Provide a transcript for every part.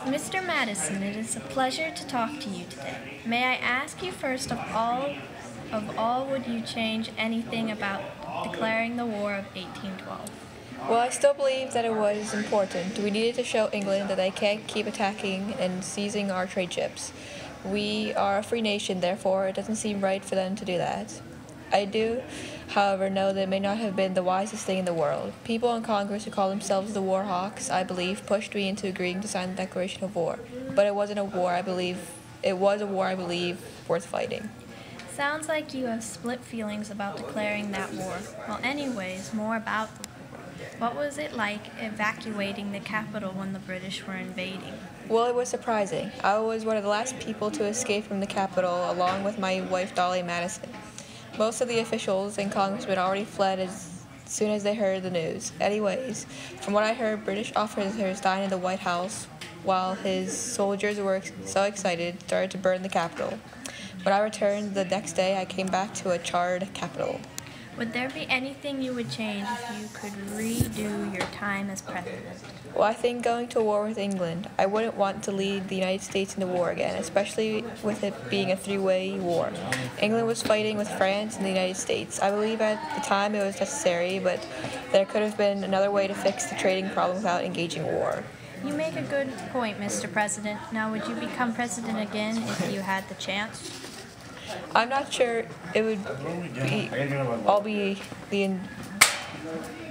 Mr. Madison, it is a pleasure to talk to you today. May I ask you first of all, would you change anything about declaring the War of 1812? Well, I still believe that it was important. We needed to show England that they can't keep attacking and seizing our trade ships. We are a free nation, therefore it doesn't seem right for them to do that. I do, however, know that it may not have been the wisest thing in the world. People in Congress who call themselves the war hawks, I believe, pushed me into agreeing to sign the declaration of war. But it wasn't a war, I believe. It was a war, I believe, worth fighting. Sounds like you have split feelings about declaring that war. Well, anyways, more about the war. What was it like evacuating the capital when the British were invading? Well, it was surprising. I was one of the last people to escape from the capital, along with my wife, James Madison. Most of the officials and congressmen already fled as soon as they heard the news. Anyways, from what I heard, British officers dined in the White House while his soldiers were so excited, started to burn the Capitol. When I returned the next day, I came back to a charred Capitol. Would there be anything you would change if you could redo your time as president? Well, I think going to war with England, I wouldn't want to lead the United States into war again, especially with it being a three-way war. England was fighting with France and the United States. I believe at the time it was necessary, but there could have been another way to fix the trading problem without engaging war. You make a good point, Mr. President. Now, would you become president again if you had the chance? I'm not sure it would be the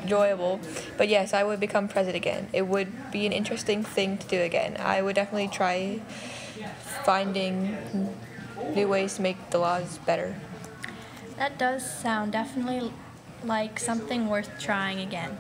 enjoyable, but yes, I would become president again. It would be an interesting thing to do again. I would definitely try finding new ways to make the laws better. That does sound definitely like something worth trying again.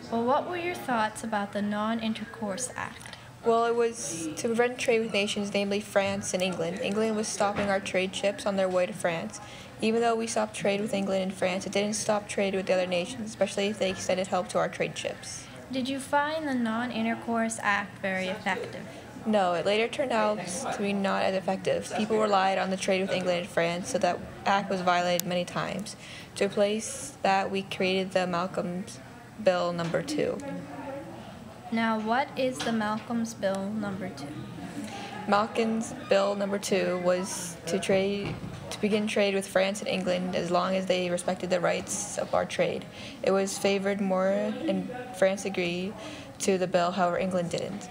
Well, what were your thoughts about the Non-Intercourse Act? Well, it was to prevent trade with nations, namely France and England. England was stopping our trade ships on their way to France. Even though we stopped trade with England and France, it didn't stop trade with the other nations, especially if they extended help to our trade ships. Did you find the Non-Intercourse Act very effective? No, it later turned out to be not as effective. People relied on the trade with England and France, so that act was violated many times. To replace that, we created the Malcolm's Bill No. 2. Now, what is the Malcolm's Bill No. 2? Malcolm's Bill No. 2 was to begin trade with France and England as long as they respected the rights of our trade. It was favored more, and France agreed to the bill, however England didn't.